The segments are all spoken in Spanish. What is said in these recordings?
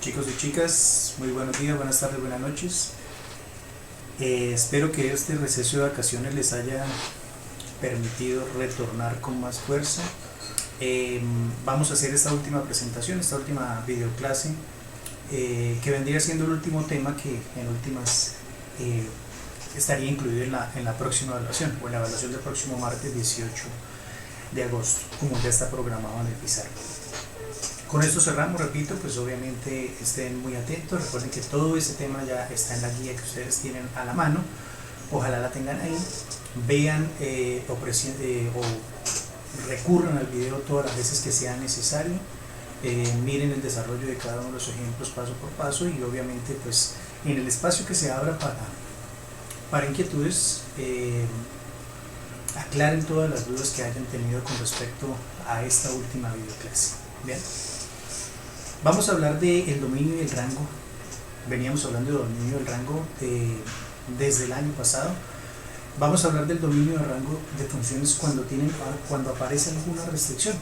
Chicos y chicas, muy buenos días, buenas tardes, buenas noches. Espero que este receso de vacaciones les haya permitido retornar con más fuerza. Vamos a hacer esta última presentación, esta última videoclase, que vendría siendo el último tema que en últimas estaría incluido en la próxima evaluación, o en la evaluación del próximo martes 18 de agosto, como ya está programado en el pizarro. Con esto cerramos, repito, pues obviamente estén muy atentos, recuerden que todo ese tema ya está en la guía que ustedes tienen a la mano, ojalá la tengan ahí, vean o recurran al video todas las veces que sea necesario, miren el desarrollo de cada uno de los ejemplos paso por paso y obviamente pues en el espacio que se abra para inquietudes, aclaren todas las dudas que hayan tenido con respecto a esta última videoclase. Bien. Vamos a hablar del dominio y el rango. Veníamos hablando de dominio y el rango desde el año pasado. Vamos a hablar del dominio y el rango de funciones cuando aparece alguna restricción.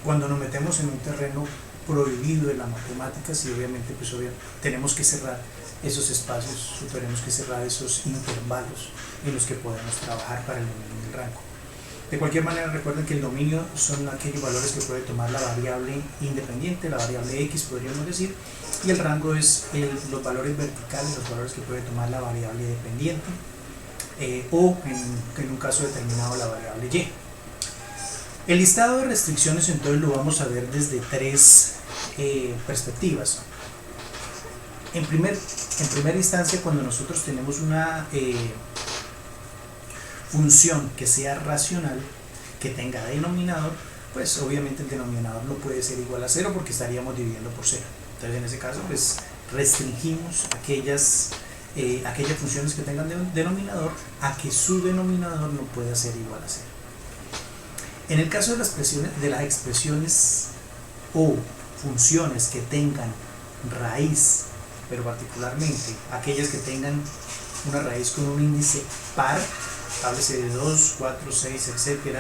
Cuando nos metemos en un terreno prohibido de la matemática, y obviamente pues tenemos que cerrar esos espacios, o tenemos que cerrar esos intervalos en los que podemos trabajar para el dominio y el rango. De cualquier manera, recuerden que el dominio son aquellos valores que puede tomar la variable independiente, la variable X podríamos decir, y el rango es los valores verticales, los valores que puede tomar la variable dependiente, o en un caso determinado la variable Y. El listado de restricciones entonces lo vamos a ver desde tres perspectivas. En primera instancia, cuando nosotros tenemos una función que sea racional, que tenga denominador, pues obviamente el denominador no puede ser igual a 0 porque estaríamos dividiendo por 0. Entonces en ese caso pues restringimos aquellas funciones que tengan denominador a que su denominador no pueda ser igual a 0. En el caso de las expresiones o funciones que tengan raíz, pero particularmente aquellas que tengan una raíz con un índice par, háblese de 2, 4, 6, etc.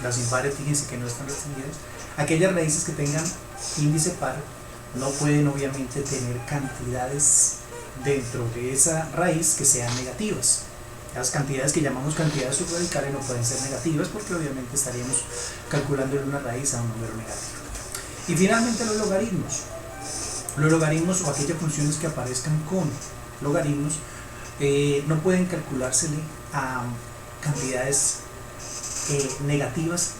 Las impares, fíjense que no están restringidas. Aquellas raíces que tengan índice par no pueden obviamente tener cantidades dentro de esa raíz que sean negativas. Las cantidades que llamamos cantidades subradicales no pueden ser negativas porque obviamente estaríamos calculando una raíz a un número negativo. Y finalmente los logaritmos. Los logaritmos o aquellas funciones que aparezcan con logaritmos no pueden calculársele a cantidades negativas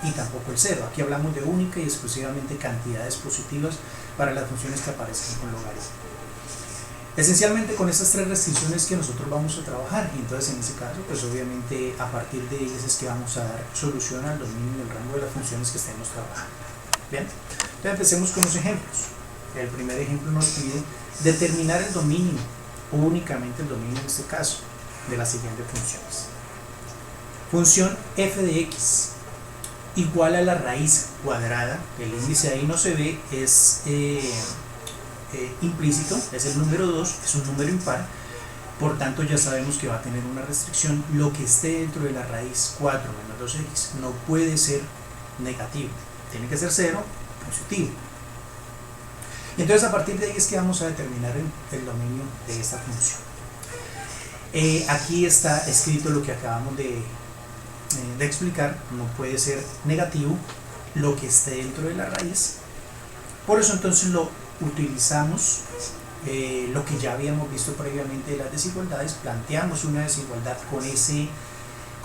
y tampoco el 0. Aquí hablamos de única y exclusivamente cantidades positivas para las funciones que aparezcan con logaritmo. Esencialmente con estas tres restricciones que nosotros vamos a trabajar, y entonces en ese caso pues obviamente a partir de ellas es que vamos a dar solución al dominio y el rango de las funciones que estemos trabajando. Bien, entonces empecemos con los ejemplos. El primer ejemplo nos pide determinar el dominio, únicamente el dominio en este caso, de las siguientes funciones. Función f de x igual a la raíz cuadrada, el índice ahí no se ve, es implícito, es el número 2, es un número impar, por tanto ya sabemos que va a tener una restricción. Lo que esté dentro de la raíz 4 menos 2x no puede ser negativo, tiene que ser 0, positivo. Entonces a partir de ahí es que vamos a determinar el dominio de esta función. Aquí está escrito lo que acabamos de explicar, no puede ser negativo lo que esté dentro de la raíz. Por eso entonces lo utilizamos, lo que ya habíamos visto previamente de las desigualdades, planteamos una desigualdad con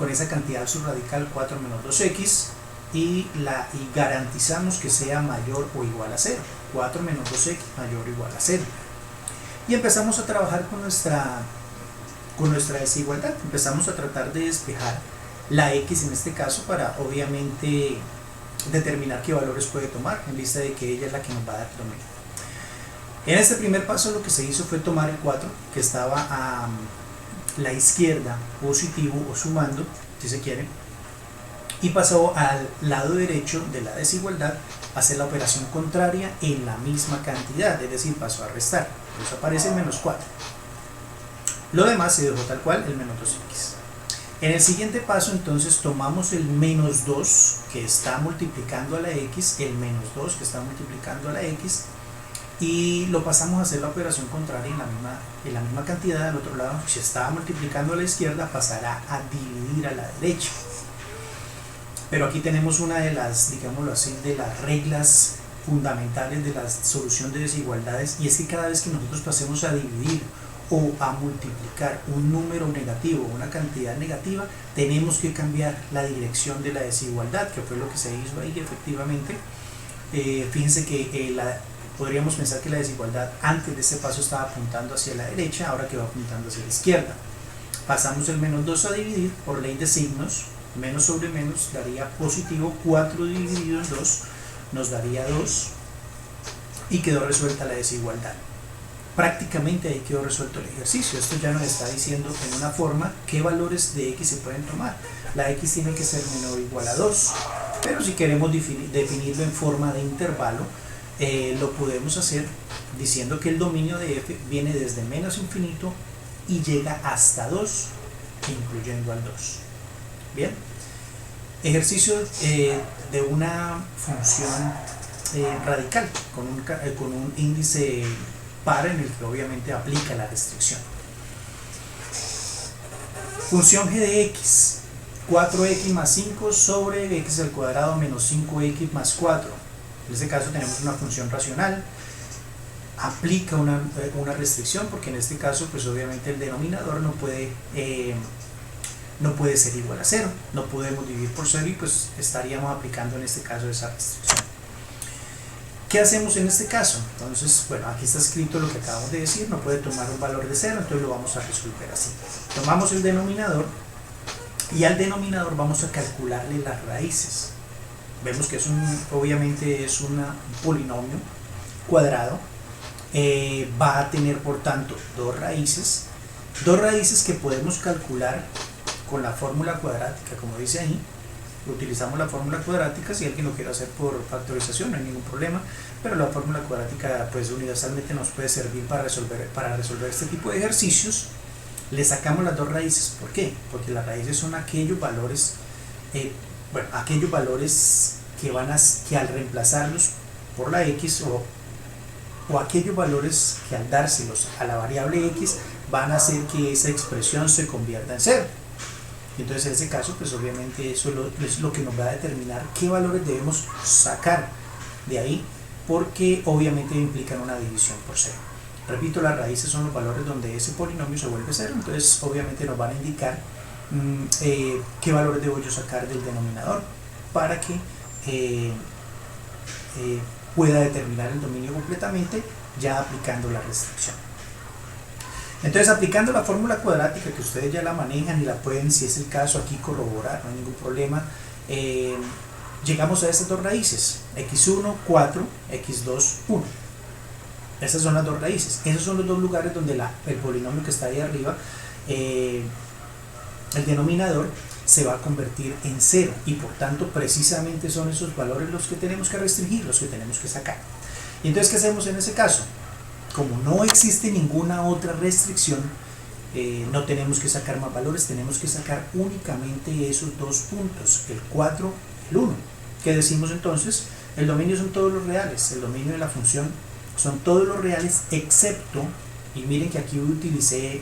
esa cantidad subradical 4 menos 2x y garantizamos que sea mayor o igual a 0, 4 menos 2x mayor o igual a 0. Y empezamos a trabajar con nuestra desigualdad, empezamos a tratar de despejar la x en este caso para obviamente determinar qué valores puede tomar en vista de que ella es la que nos va a dar el dominio. En este primer paso lo que se hizo fue tomar el 4 que estaba a la izquierda, positivo o sumando, si se quiere, y pasó al lado derecho de la desigualdad a hacer la operación contraria en la misma cantidad, es decir, pasó a restar, entonces aparece el menos 4. Lo demás se dejó tal cual, el menos 2x. En el siguiente paso entonces tomamos el menos 2 que está multiplicando a la x, el menos 2 que está multiplicando a la x, y lo pasamos a hacer la operación contraria en la misma cantidad. Al otro lado, si estaba multiplicando a la izquierda, pasará a dividir a la derecha. Pero aquí tenemos una de las, digámoslo así, de las reglas fundamentales de la solución de desigualdades, y es que cada vez que nosotros pasemos a dividir o a multiplicar un número negativo o una cantidad negativa, tenemos que cambiar la dirección de la desigualdad, que fue lo que se hizo ahí efectivamente. Fíjense que podríamos pensar que la desigualdad antes de este paso estaba apuntando hacia la derecha, ahora que va apuntando hacia la izquierda. Pasamos el menos 2 a dividir por ley de signos, menos sobre menos daría positivo, 4 dividido en 2 nos daría 2 y quedó resuelta la desigualdad. Prácticamente ahí quedó resuelto el ejercicio. Esto ya nos está diciendo en una forma qué valores de x se pueden tomar. La x tiene que ser menor o igual a 2, pero si queremos definirlo en forma de intervalo, lo podemos hacer diciendo que el dominio de f viene desde menos infinito y llega hasta 2, incluyendo al 2. Bien, ejercicio de una función radical con un índice par en el que obviamente aplica la restricción. Función g de x, 4x más 5 sobre x al cuadrado menos 5x más 4. En este caso tenemos una función racional, aplica una restricción, porque en este caso pues obviamente el denominador no puede ser igual a 0, no podemos dividir por 0 y pues estaríamos aplicando en este caso esa restricción. ¿Qué hacemos en este caso? Entonces, bueno, aquí está escrito lo que acabamos de decir, no puede tomar un valor de 0, entonces lo vamos a resolver así. Tomamos el denominador y al denominador vamos a calcularle las raíces. Vemos que obviamente es un polinomio cuadrado, va a tener por tanto dos raíces que podemos calcular con la fórmula cuadrática, como dice ahí. Utilizamos la fórmula cuadrática. Si alguien lo quiere hacer por factorización no hay ningún problema, pero la fórmula cuadrática pues universalmente nos puede servir para resolver este tipo de ejercicios. Le sacamos las dos raíces. ¿Por qué? Porque las raíces son aquellos valores que al reemplazarlos por la x o aquellos valores que al dárselos a la variable x van a hacer que esa expresión se convierta en 0. Entonces en ese caso pues obviamente eso es lo que nos va a determinar qué valores debemos sacar de ahí, porque obviamente implican una división por 0. Repito, las raíces son los valores donde ese polinomio se vuelve 0, entonces obviamente nos van a indicar qué valores debo yo sacar del denominador para que pueda determinar el dominio completamente, ya aplicando la restricción. Entonces, aplicando la fórmula cuadrática, que ustedes ya la manejan y la pueden, si es el caso, aquí corroborar, no hay ningún problema, llegamos a estas dos raíces, x1, 4, x2, 1. Esas son las dos raíces. Esos son los dos lugares donde el polinomio que está ahí arriba, el denominador, se va a convertir en 0, y por tanto precisamente son esos valores los que tenemos que restringir, los que tenemos que sacar. Y entonces, ¿qué hacemos en ese caso? Como no existe ninguna otra restricción, no tenemos que sacar más valores, tenemos que sacar únicamente esos dos puntos, el 4 y el 1. ¿Qué decimos entonces? El dominio son todos los reales, el dominio de la función son todos los reales excepto, y miren que aquí utilicé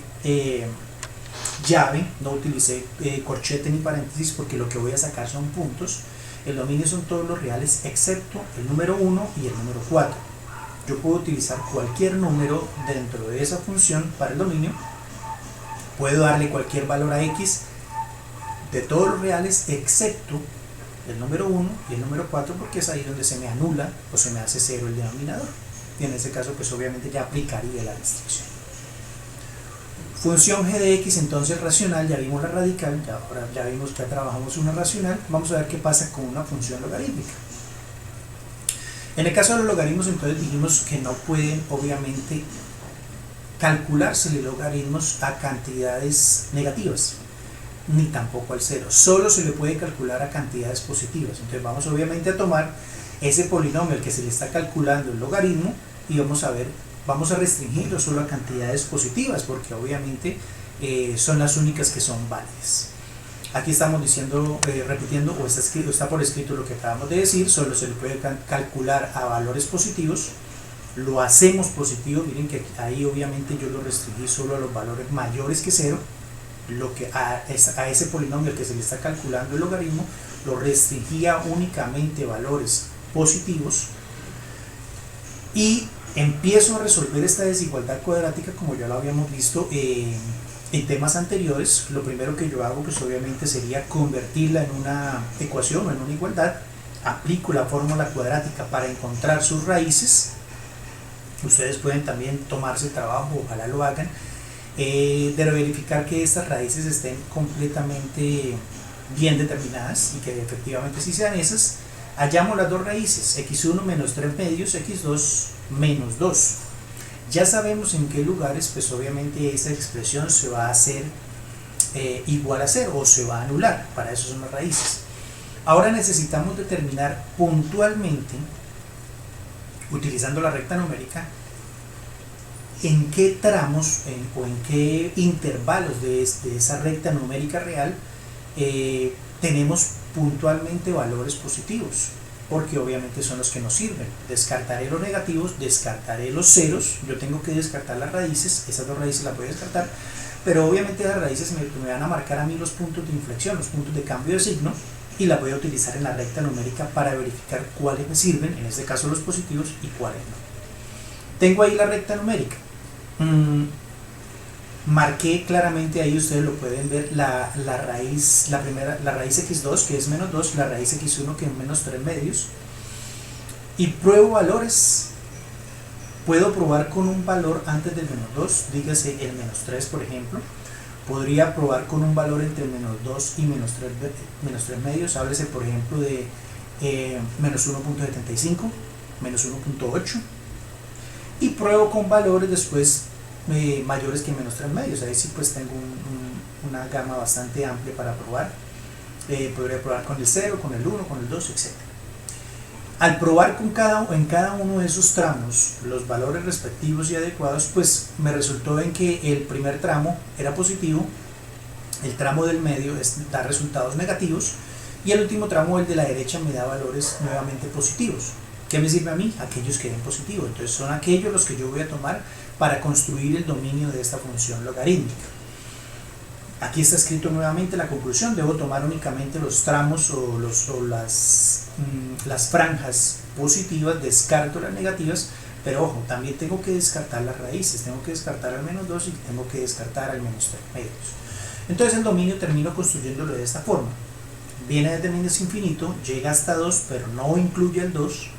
llave, no utilicé corchete ni paréntesis, porque lo que voy a sacar son puntos. El dominio son todos los reales excepto el número 1 y el número 4. Yo puedo utilizar cualquier número dentro de esa función para el dominio, puedo darle cualquier valor a x de todos los reales excepto el número 1 y el número 4, porque es ahí donde se me anula o se me hace 0 el denominador, y en ese caso pues obviamente ya aplicaría la restricción. Función g de x entonces racional, ya vimos la radical, ahora ya vimos que trabajamos una racional. Vamos a ver qué pasa con una función logarítmica. En el caso de los logaritmos, entonces dijimos que no pueden obviamente calcularse logaritmos a cantidades negativas, ni tampoco al 0, solo se le puede calcular a cantidades positivas. Entonces vamos obviamente a tomar ese polinomio al que se le está calculando el logaritmo y vamos a restringirlo solo a cantidades positivas, porque obviamente son las únicas que son válidas. Aquí estamos diciendo, repitiendo, o está por escrito lo que acabamos de decir, solo se le puede calcular a valores positivos lo hacemos positivo. Miren que ahí obviamente yo lo restringí solo a los valores mayores que 0, lo que a ese polinomio al que se le está calculando el logaritmo lo restringía únicamente valores positivos, y empiezo a resolver esta desigualdad cuadrática como ya lo habíamos visto en temas anteriores. Lo primero que yo hago pues obviamente sería convertirla en una ecuación o en una igualdad. Aplico la fórmula cuadrática para encontrar sus raíces. Ustedes pueden también tomarse el trabajo, ojalá lo hagan, de verificar que estas raíces estén completamente bien determinadas y que efectivamente sí sean esas. Hallamos las dos raíces, x1 menos 3 medios, x2 menos 2. Ya sabemos en qué lugares pues obviamente esta expresión se va a hacer igual a 0 o se va a anular. Para eso son las raíces. Ahora necesitamos determinar puntualmente, utilizando la recta numérica, en qué tramos o en qué intervalos de esa recta numérica real tenemos puntualmente valores positivos, porque obviamente son los que nos sirven. Descartaré los negativos, descartaré los ceros, yo tengo que descartar las raíces, esas dos raíces las voy a descartar, pero obviamente las raíces me van a marcar a mí los puntos de inflexión, los puntos de cambio de signo, y las voy a utilizar en la recta numérica para verificar cuáles me sirven, en este caso los positivos, y cuáles no. Tengo ahí la recta numérica. Marqué claramente ahí, ustedes lo pueden ver, la raíz x2 que es menos 2, la raíz x1 que es menos 3 medios, y pruebo valores. Puedo probar con un valor antes del menos 2, dígase el menos 3 por ejemplo. Podría probar con un valor entre menos 2 y menos 3 medios, háblese por ejemplo de menos 1.75, menos 1.8, y pruebo con valores después mayores que menos 3 medios. Ahí sí pues tengo una gama bastante amplia para probar. Podría probar con el 0, con el 1, con el 2, etc. Al probar en cada uno de esos tramos los valores respectivos y adecuados, pues me resultó en que el primer tramo era positivo, el tramo del medio da resultados negativos, y el último tramo, el de la derecha, me da valores nuevamente positivos. ¿Qué me sirve a mí? Aquellos que den positivo. Entonces son aquellos los que yo voy a tomar para construir el dominio de esta función logarítmica. Aquí está escrito nuevamente la conclusión. Debo tomar únicamente los tramos o las franjas positivas, descarto las negativas, pero ojo, también tengo que descartar las raíces, tengo que descartar al menos 2 y tengo que descartar al menos 3 medios. Entonces el dominio termino construyéndolo de esta forma. Viene desde menos infinito, llega hasta 2, pero no incluye el 2,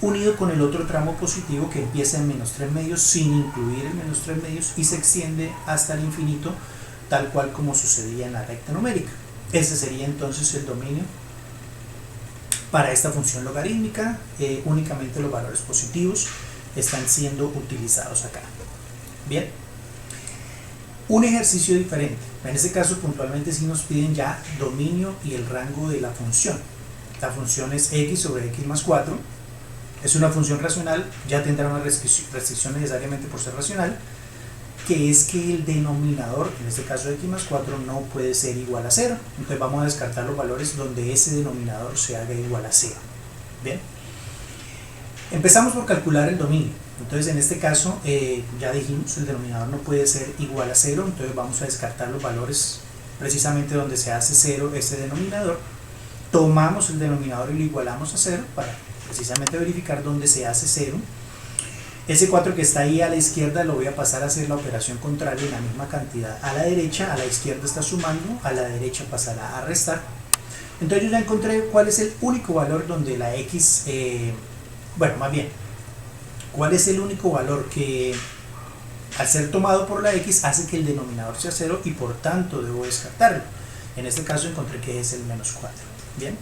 unido con el otro tramo positivo que empieza en menos 3 medios sin incluir el menos 3 medios y se extiende hasta el infinito, tal cual como sucedía en la recta numérica. Ese sería entonces el dominio para esta función logarítmica. Únicamente los valores positivos están siendo utilizados acá. Bien, un ejercicio diferente. En este caso puntualmente sí nos piden ya dominio y el rango de la función. La función es x sobre x más 4. Es una función racional, ya tendrá una restricción necesariamente por ser racional, que es que el denominador, en este caso x más 4, no puede ser igual a 0. Entonces vamos a descartar los valores donde ese denominador se haga igual a 0. Bien, empezamos por calcular el dominio. Entonces en este caso ya dijimos, el denominador no puede ser igual a 0, entonces vamos a descartar los valores precisamente donde se hace 0 ese denominador. Tomamos el denominador y lo igualamos a 0 para precisamente verificar dónde se hace 0. Ese 4 que está ahí a la izquierda lo voy a pasar a hacer la operación contraria en la misma cantidad a la derecha. A la izquierda está sumando, a la derecha pasará a restar. Entonces yo ya encontré cuál es el único valor donde la x, cuál es el único valor que al ser tomado por la x hace que el denominador sea 0 y por tanto debo descartarlo. En este caso encontré que es el menos 4. Bien,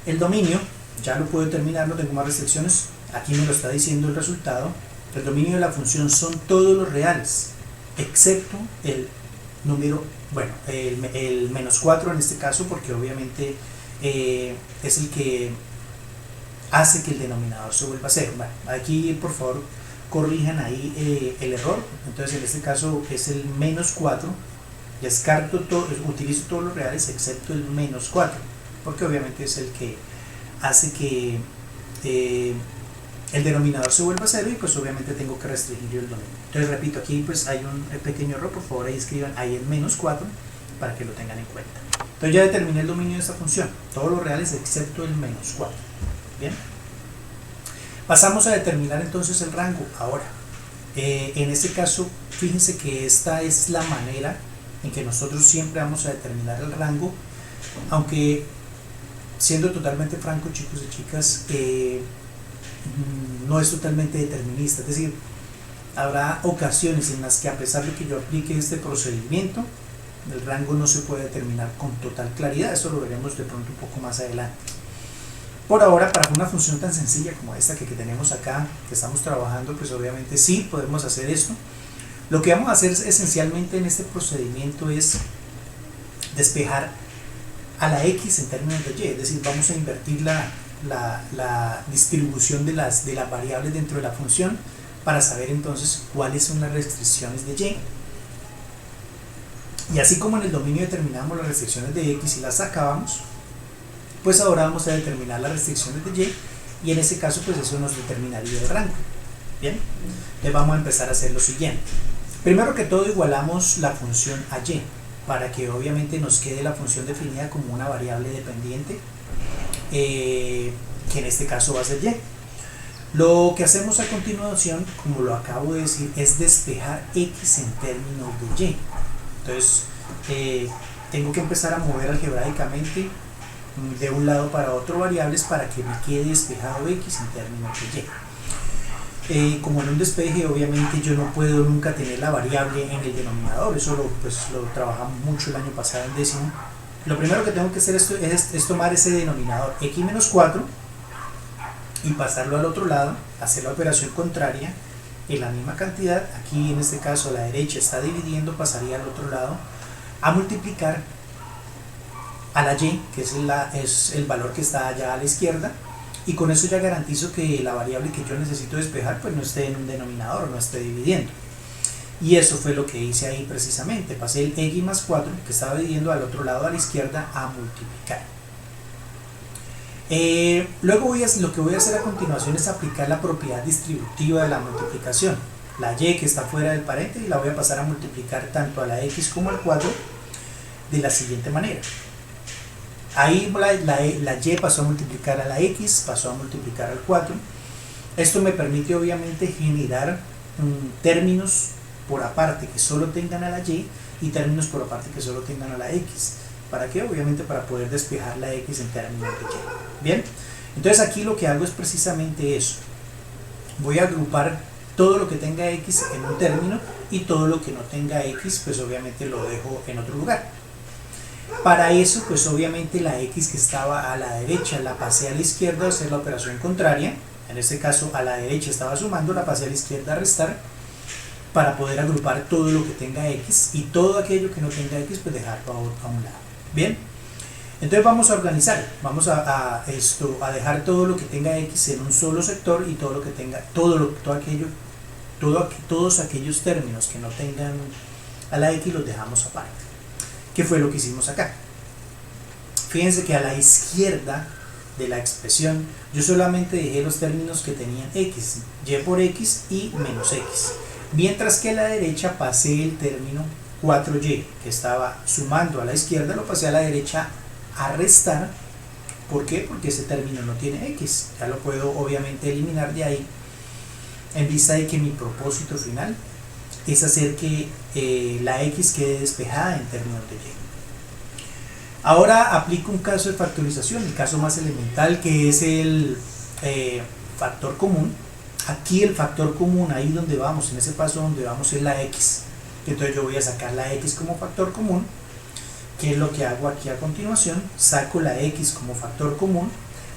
el dominio ya lo puedo determinar, no tengo más restricciones. Aquí me lo está diciendo el resultado. El dominio de la función son todos los reales, excepto el número, el menos 4 en este caso, porque obviamente es el que hace que el denominador se vuelva 0. Bueno, aquí por favor corrijan ahí el error. Entonces en este caso es el menos 4. Descarto todo, utilizo todos los reales excepto el menos 4, porque obviamente es el que hace que el denominador se vuelve a 0 y pues obviamente tengo que restringir el dominio. Entonces repito, aquí pues hay un pequeño error, por favor ahí escriban ahí el menos 4 para que lo tengan en cuenta. Entonces ya determiné el dominio de esta función, todos los reales excepto el menos 4. Bien, pasamos a determinar entonces el rango. Ahora, en este caso, fíjense que esta es la manera en que nosotros siempre vamos a determinar el rango, aunque siendo totalmente franco, chicos y chicas, no es totalmente determinista. Es decir, habrá ocasiones en las que a pesar de que yo aplique este procedimiento, el rango no se puede determinar con total claridad. Eso lo veremos de pronto un poco más adelante. Por ahora, para una función tan sencilla como esta que tenemos acá, que estamos trabajando, pues obviamente sí podemos hacer esto. Lo que vamos a hacer esencialmente en este procedimiento es despejar a la x en términos de y, es decir, vamos a invertir la distribución de las variables dentro de la función para saber entonces cuáles son las restricciones de y. Y así como en el dominio determinamos las restricciones de x y las sacábamos, pues ahora vamos a determinar las restricciones de y en ese caso pues eso nos determinaría el rango. Bien, entonces vamos a empezar a hacer lo siguiente. Primero que todo igualamos la función a y para que obviamente nos quede la función definida como una variable dependiente, que en este caso va a ser y. Lo que hacemos a continuación, como lo acabo de decir, es despejar x en términos de y. Entonces tengo que empezar a mover algebraicamente de un lado para otro variables para que me quede despejado x en términos de y. Como en un despeje obviamente yo no puedo nunca tener la variable en el denominador, eso lo trabajamos mucho el año pasado en décimo. Lo primero que tengo que hacer es tomar ese denominador x menos 4 y pasarlo al otro lado, hacer la operación contraria en la misma cantidad. Aquí en este caso a la derecha está dividiendo, pasaría al otro lado a multiplicar a la y, que es el valor que está allá a la izquierda, y con eso ya garantizo que la variable que yo necesito despejar pues no esté en un denominador, no esté dividiendo. Y eso fue lo que hice ahí precisamente, pasé el x más 4 que estaba dividiendo al otro lado a la izquierda a multiplicar. Luego lo que voy a hacer a continuación es aplicar la propiedad distributiva de la multiplicación. La y que está fuera del paréntesis la voy a pasar a multiplicar tanto a la x como al 4 de la siguiente manera. Ahí la y pasó a multiplicar a la x, pasó a multiplicar al 4. Esto me permite obviamente generar términos por aparte que solo tengan a la y términos por aparte que solo tengan a la x. ¿Para qué? Obviamente para poder despejar la x en términos de y. Bien, entonces aquí lo que hago es precisamente eso. Voy a agrupar todo lo que tenga x en un término y todo lo que no tenga x pues obviamente lo dejo en otro lugar. Para eso pues obviamente la x que estaba a la derecha la pasé a la izquierda a hacer la operación contraria. En este caso a la derecha estaba sumando, la pasé a la izquierda a restar para poder agrupar todo lo que tenga x y todo aquello que no tenga x pues dejarlo a un lado. Bien, entonces vamos a organizar, vamos a dejar todo lo que tenga x en un solo sector y todo lo que tenga, todos aquellos términos que no tengan a la x los dejamos aparte. ¿Qué fue lo que hicimos acá? Fíjense que a la izquierda de la expresión yo solamente dejé los términos que tenían x, y por x y menos x, mientras que a la derecha pasé el término 4y que estaba sumando a la izquierda, lo pasé a la derecha a restar. ¿Por qué? Porque ese término no tiene x, ya lo puedo obviamente eliminar de ahí, en vista de que mi propósito final es hacer que la x quede despejada en términos de y. Ahora aplico un caso de factorización, el caso más elemental, que es el factor común. Aquí el factor común, ahí donde vamos, en ese paso donde vamos, es la x. Entonces yo voy a sacar la x como factor común. ¿Qué es lo que hago aquí a continuación? Saco la x como factor común,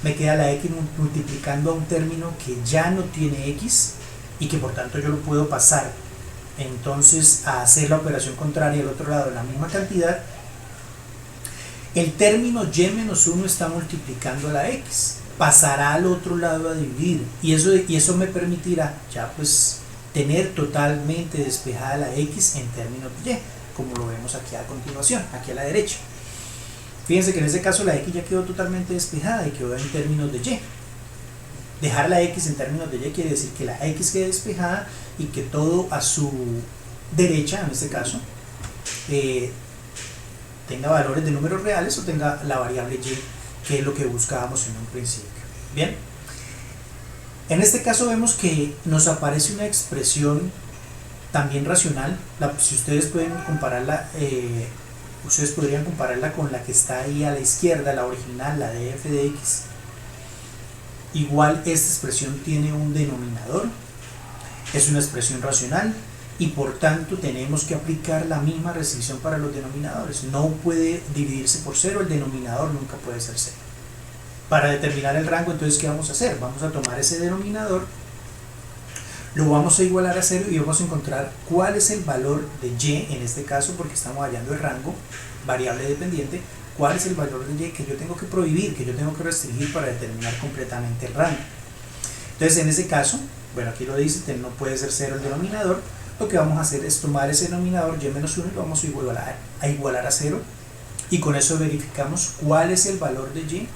me queda la x multiplicando a un término que ya no tiene x y que por tanto yo lo puedo pasar entonces a hacer la operación contraria al otro lado de la misma cantidad. El término y menos 1 está multiplicando a la x, pasará al otro lado a dividir y eso me permitirá ya pues tener totalmente despejada la x en términos de y, como lo vemos aquí a continuación, aquí a la derecha. Fíjense que en este caso la x ya quedó totalmente despejada y quedó en términos de y. Dejar la x en términos de y quiere decir que la x quede despejada y que todo a su derecha, en este caso, tenga valores de números reales o tenga la variable y, que es lo que buscábamos en un principio. Bien, en este caso vemos que nos aparece una expresión también racional. Si ustedes pueden compararla, ustedes podrían compararla con la que está ahí a la izquierda, la original, la de f de x. Igual esta expresión tiene un denominador, es una expresión racional y por tanto tenemos que aplicar la misma restricción para los denominadores. No puede dividirse por cero, el denominador nunca puede ser cero. Para determinar el rango, entonces, ¿qué vamos a hacer? Vamos a tomar ese denominador, lo vamos a igualar a cero y vamos a encontrar cuál es el valor de y en este caso, porque estamos hallando el rango, variable dependiente, cuál es el valor de y que yo tengo que prohibir, que yo tengo que restringir para determinar completamente el rango. Entonces, en ese caso, bueno, aquí lo dice, no puede ser cero el denominador. Lo que vamos a hacer es tomar ese denominador y menos 1 y lo vamos a igualar a 0 y con eso verificamos cuál es el valor de y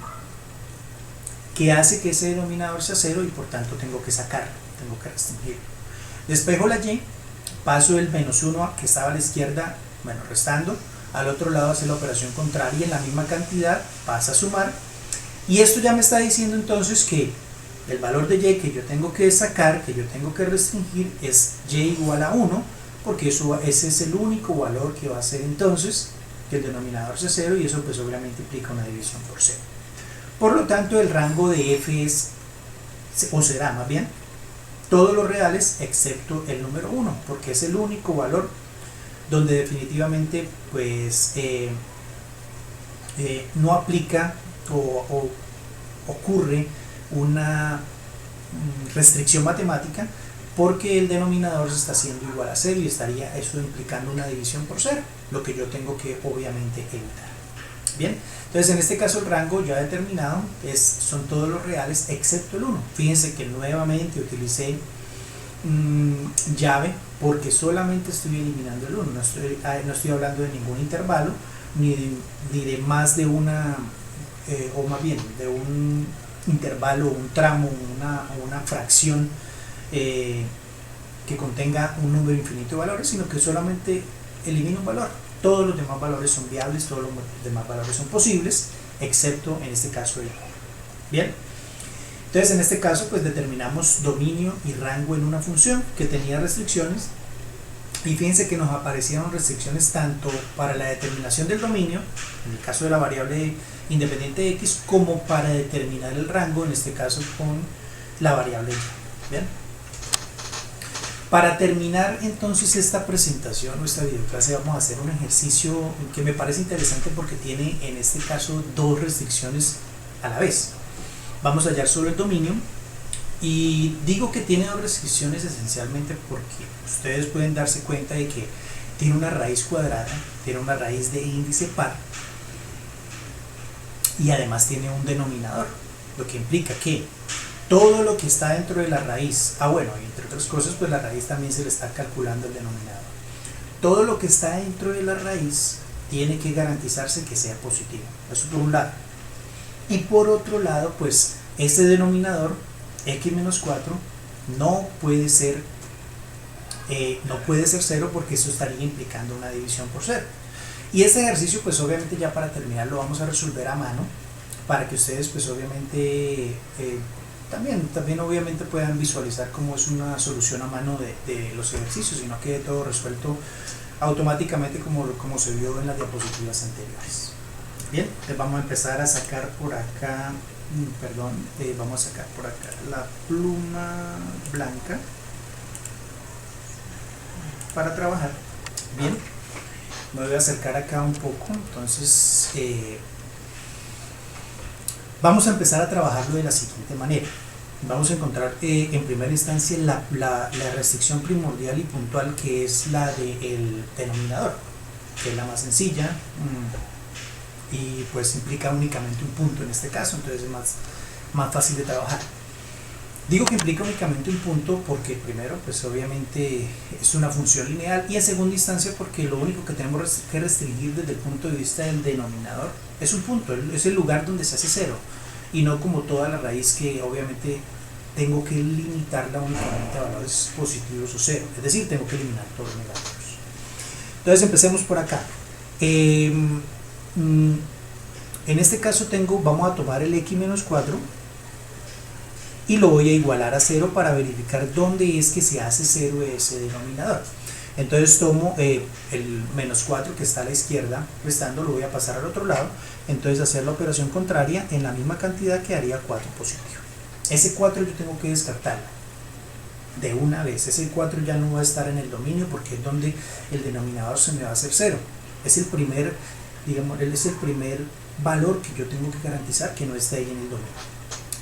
que hace que ese denominador sea 0 y por tanto tengo que sacarlo, tengo que restringirlo. Despejo la y, paso el menos 1 que estaba a la izquierda, bueno, restando, al otro lado hace la operación contraria en la misma cantidad, pasa a sumar y esto ya me está diciendo entonces que el valor de y que yo tengo que sacar, que yo tengo que restringir es y igual a 1 porque ese es el único valor que va a hacer entonces que el denominador sea 0 y eso pues obviamente implica una división por 0. Por lo tanto el rango de f es, o será más bien, todos los reales excepto el número 1 porque es el único valor donde definitivamente pues no aplica o ocurre una restricción matemática porque el denominador se está haciendo igual a 0 y estaría eso implicando una división por 0, lo que yo tengo que obviamente evitar. Bien, entonces en este caso el rango ya determinado son todos los reales excepto el 1. Fíjense que nuevamente utilicé llave porque solamente estoy eliminando el 1, no estoy hablando de ningún intervalo ni de más de una o más bien de un intervalo, un tramo, una fracción que contenga un número infinito de valores, sino que solamente elimino un valor. Todos los demás valores son viables, todos los demás valores son posibles, excepto en este caso el 1. Bien, entonces en este caso pues determinamos dominio y rango en una función que tenía restricciones y fíjense que nos aparecieron restricciones tanto para la determinación del dominio, en el caso de la variable independiente de x, como para determinar el rango, en este caso con la variable y. Bien, para terminar entonces esta presentación o esta videoclase vamos a hacer un ejercicio que me parece interesante porque tiene en este caso dos restricciones a la vez. Vamos a hallar solo el dominio y digo que tiene dos restricciones esencialmente porque ustedes pueden darse cuenta de que tiene una raíz cuadrada, tiene una raíz de índice par y además tiene un denominador, lo que implica que todo lo que está dentro de la raíz, bueno, entre otras cosas pues la raíz también se le está calculando el denominador, todo lo que está dentro de la raíz tiene que garantizarse que sea positivo, eso por un lado, y por otro lado pues ese denominador x menos 4 no puede ser 0 porque eso estaría implicando una división por 0. Y este ejercicio pues obviamente ya para terminar lo vamos a resolver a mano para que ustedes pues obviamente también obviamente puedan visualizar cómo es una solución a mano de los ejercicios y no quede todo resuelto automáticamente como se vio en las diapositivas anteriores. Bien, entonces vamos a empezar a sacar por acá, vamos a sacar por acá la pluma blanca para trabajar. Bien, me voy a acercar acá un poco, entonces vamos a empezar a trabajarlo de la siguiente manera. Vamos a encontrar en primera instancia la restricción primordial y puntual, que es la del denominador, que es la más sencilla y pues implica únicamente un punto en este caso, entonces es más fácil de trabajar. Digo que implica únicamente un punto porque primero pues obviamente es una función lineal y en segunda instancia porque lo único que tenemos que restringir desde el punto de vista del denominador es un punto, es el lugar donde se hace 0 y no como toda la raíz que obviamente tengo que limitarla únicamente a valores positivos o cero, es decir, tengo que eliminar todos los negativos. Entonces empecemos por acá. En este caso vamos a tomar el x menos 4 y lo voy a igualar a 0 para verificar dónde es que se hace 0 ese denominador. Entonces tomo el menos 4 que está a la izquierda restando, lo voy a pasar al otro lado, entonces hacer la operación contraria en la misma cantidad quedaría 4 positivo. Ese 4 yo tengo que descartarlo de una vez, ese 4 ya no va a estar en el dominio porque es donde el denominador se me va a hacer 0. Es el primer, digamos, él es el primer valor que yo tengo que garantizar que no esté ahí en el dominio.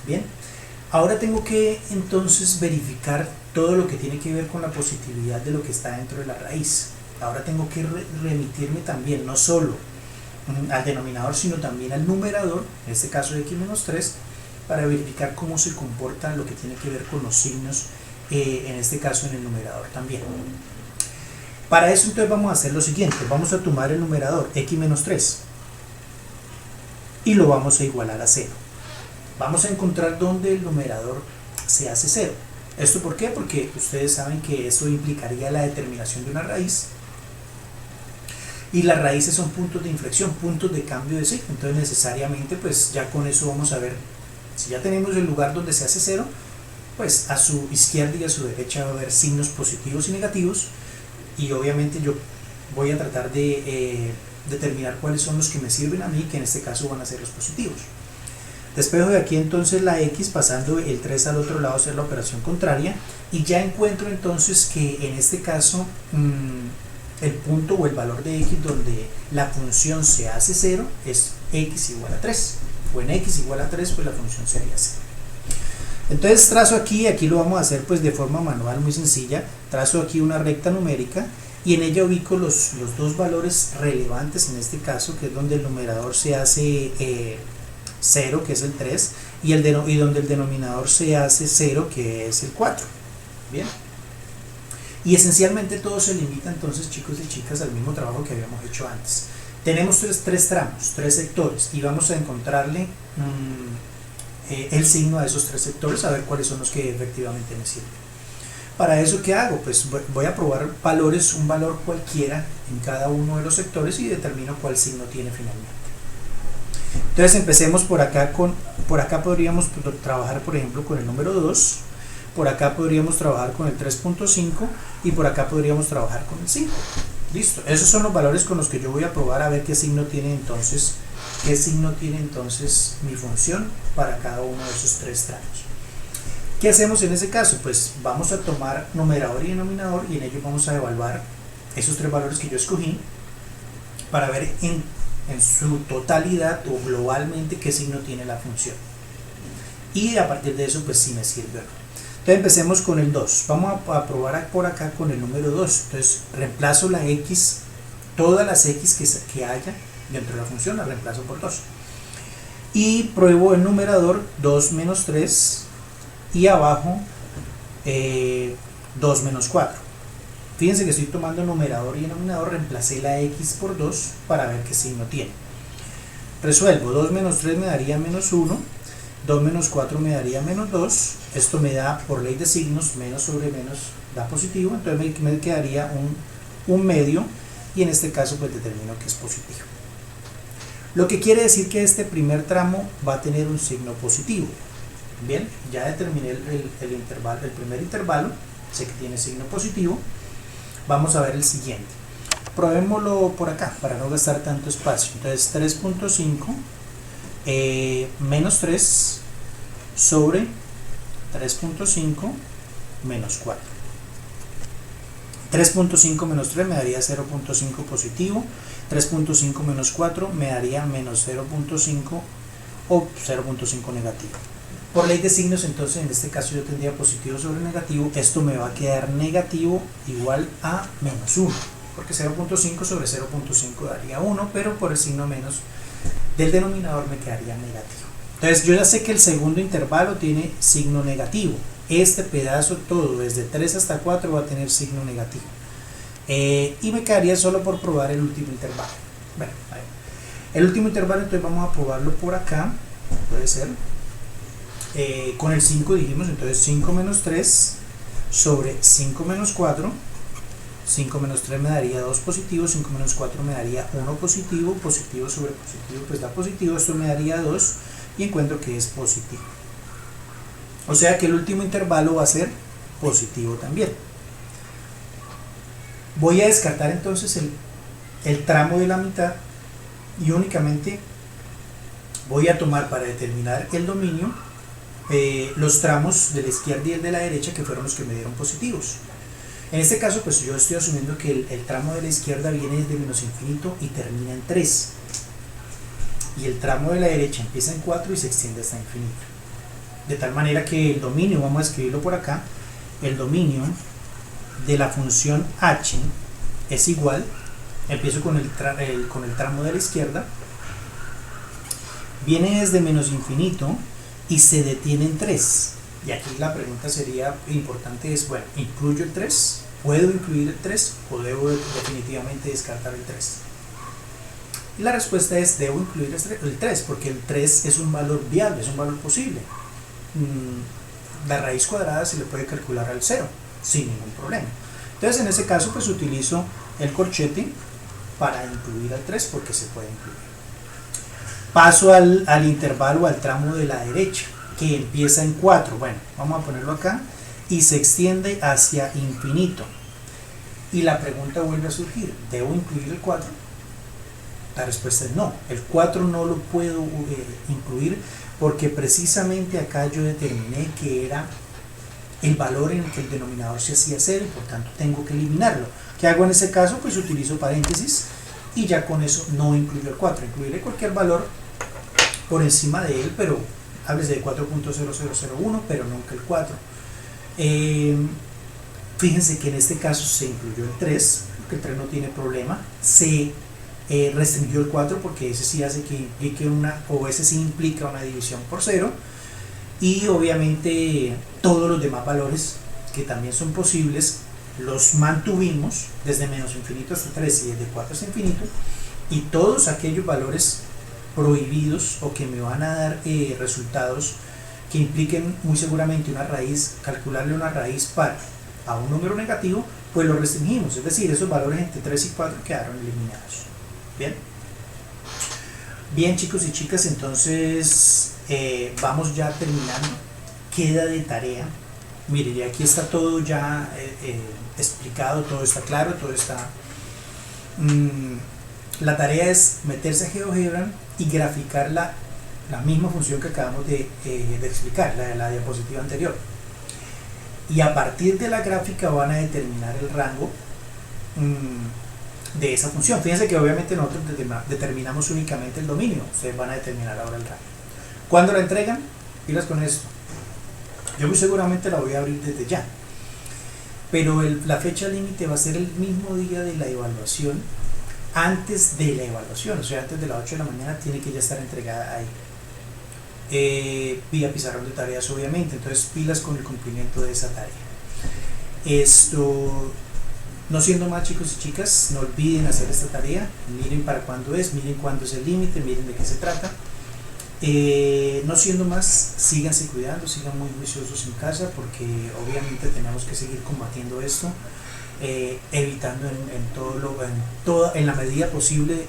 Bien, ahora tengo que entonces verificar todo lo que tiene que ver con la positividad de lo que está dentro de la raíz. Ahora tengo que remitirme también, no solo al denominador, sino también al numerador, en este caso de x-3, para verificar cómo se comporta lo que tiene que ver con los signos, en este caso en el numerador también. Para eso entonces vamos a hacer lo siguiente, vamos a tomar el numerador x-3 y lo vamos a igualar a 0. Vamos a encontrar dónde el numerador se hace 0. ¿Esto por qué? Porque ustedes saben que eso implicaría la determinación de una raíz y las raíces son puntos de inflexión, puntos de cambio de signo. Entonces necesariamente pues ya con eso vamos a ver, si ya tenemos el lugar donde se hace 0, pues a su izquierda y a su derecha va a haber signos positivos y negativos, y obviamente yo voy a tratar de determinar cuáles son los que me sirven a mí, que en este caso van a ser los positivos. Despejo de aquí entonces la x, pasando el 3 al otro lado, hacer la operación contraria, y ya encuentro entonces que en este caso el punto o el valor de x donde la función se hace 0 es x igual a 3, o en x igual a 3 pues la función sería 0. Entonces trazo aquí lo vamos a hacer pues de forma manual muy sencilla, trazo aquí una recta numérica y en ella ubico los dos valores relevantes en este caso, que es donde el numerador se hace 0, que es el 3, y donde el denominador se hace 0, que es el 4. Bien, y esencialmente todo se limita entonces, chicos y chicas, al mismo trabajo que habíamos hecho antes. Tenemos tres tramos, 3 sectores, y vamos a encontrarle el signo a esos 3 sectores, a ver cuáles son los que efectivamente me sirven. Para eso, ¿qué hago? Pues voy a probar valores, un valor cualquiera en cada uno de los sectores y determino cuál signo tiene finalmente. Entonces empecemos por acá podríamos trabajar por ejemplo con el número 2, por acá podríamos trabajar con el 3.5 y por acá podríamos trabajar con el 5. Listo, esos son los valores con los que yo voy a probar a ver qué signo tiene entonces mi función para cada uno de esos 3 tramos. ¿Qué hacemos en ese caso? Pues vamos a tomar numerador y denominador y en ello vamos a evaluar esos 3 valores que yo escogí para ver en su totalidad o globalmente qué signo tiene la función, y a partir de eso pues si me sirve o no. Entonces empecemos con el 2, vamos a probar por acá con el número 2. Entonces reemplazo la x, todas las x que haya dentro de la función las reemplazo por 2 y pruebo el numerador 2 menos 3 y abajo 2 menos 4. Fíjense que estoy tomando numerador y denominador, reemplacé la x por 2 para ver qué signo tiene. Resuelvo, 2 menos 3 me daría menos 1, 2 menos 4 me daría menos 2, esto me da, por ley de signos, menos sobre menos da positivo, entonces me quedaría un medio, y en este caso pues determino que es positivo. Lo que quiere decir que este primer tramo va a tener un signo positivo. Bien, ya determiné el primer intervalo, sé que tiene signo positivo. Vamos a ver el siguiente. Probémoslo por acá para no gastar tanto espacio. Entonces 3.5 menos 3 sobre 3.5 menos 4. 3.5 menos 3 me daría 0.5 positivo. 3.5 menos 4 me daría menos 0.5 o 0.5 negativo. Por ley de signos, entonces en este caso yo tendría positivo sobre negativo, esto me va a quedar negativo igual a menos 1, porque 0.5 sobre 0.5 daría 1, pero por el signo menos del denominador me quedaría negativo. Entonces yo ya sé que el segundo intervalo tiene signo negativo, este pedazo todo, desde 3 hasta 4 va a tener signo negativo, y me quedaría solo por probar el último intervalo. Bueno, el último intervalo entonces vamos a probarlo por acá, puede ser. Con el 5 dijimos, entonces 5 menos 3 sobre 5 menos 4. 5 menos 3 me daría 2 positivo, 5 menos 4 me daría 1 positivo, positivo sobre positivo pues da positivo, esto me daría 2 y encuentro que es positivo. O sea que el último intervalo va a ser positivo también. Voy a descartar entonces el tramo de la mitad y únicamente voy a tomar para determinar el dominio los tramos de la izquierda y el de la derecha que fueron los que me dieron positivos. En este caso pues yo estoy asumiendo que el tramo de la izquierda viene desde menos infinito y termina en 3 y el tramo de la derecha empieza en 4 y se extiende hasta infinito, de tal manera que el dominio, vamos a escribirlo por acá, el dominio de la función h es igual, empiezo con el tramo de la izquierda, viene desde menos infinito y se detiene en 3. Y aquí la pregunta sería importante es, bueno, ¿incluyo el 3? ¿Puedo incluir el 3? ¿O debo definitivamente descartar el 3? Y la respuesta es, debo incluir el 3, porque el 3 es un valor viable, es un valor posible. La raíz cuadrada se le puede calcular al 0, sin ningún problema. Entonces en ese caso pues utilizo el corchete para incluir al 3 porque se puede incluir. Paso al intervalo, al tramo de la derecha, que empieza en 4, bueno, vamos a ponerlo acá, y se extiende hacia infinito. Y la pregunta vuelve a surgir, ¿debo incluir el 4? La respuesta es no, el 4 no lo puedo incluir porque precisamente acá yo determiné que era el valor en el que el denominador se hacía 0 y por tanto tengo que eliminarlo. ¿Qué hago en ese caso? Pues utilizo paréntesis y ya con eso no incluyo el 4, incluiré cualquier valor por encima de él, pero háblese de 4.0001, pero nunca el 4. Fíjense que en este caso se incluyó el 3, porque el 3 no tiene problema, se restringió el 4 porque ese sí hace que implique ese sí implica una división por 0, y obviamente todos los demás valores que también son posibles los mantuvimos desde menos infinito hasta 3 y desde 4 hasta infinito, y todos aquellos valores prohibidos o que me van a dar resultados que impliquen muy seguramente una raíz, calcularle una raíz par a un número negativo, pues lo restringimos, es decir, esos valores entre 3 y 4 quedaron eliminados. Bien chicos y chicas, entonces vamos ya terminando. Queda de tarea, mire, ya aquí está todo ya explicado, todo está claro, todo está la tarea es meterse a GeoGebra y graficar la misma función que acabamos de explicar, la de la diapositiva anterior, y a partir de la gráfica van a determinar el rango de esa función. Fíjense que obviamente nosotros determinamos únicamente el dominio, ustedes van a determinar ahora el rango. ¿Cuándo la entregan? Pilas con esto, yo muy seguramente la voy a abrir desde ya, pero la fecha límite va a ser el mismo día de la evaluación, antes de la evaluación, o sea, antes de las 8 de la mañana tiene que ya estar entregada ahí. Vía pizarrón de tareas obviamente, entonces pilas con el cumplimiento de esa tarea. Esto, no siendo más chicos y chicas, no olviden hacer esta tarea, miren para cuándo es, miren cuándo es el límite, miren de qué se trata. No siendo más, síganse cuidando, sigan muy juiciosos en casa porque obviamente tenemos que seguir combatiendo esto. Evitando en la medida posible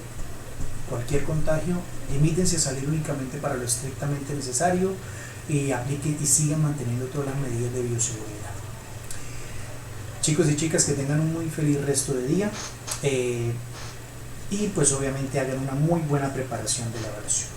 cualquier contagio, limítense a salir únicamente para lo estrictamente necesario y apliquen y sigan manteniendo todas las medidas de bioseguridad. Chicos y chicas, que tengan un muy feliz resto de día y pues obviamente hagan una muy buena preparación de la evaluación.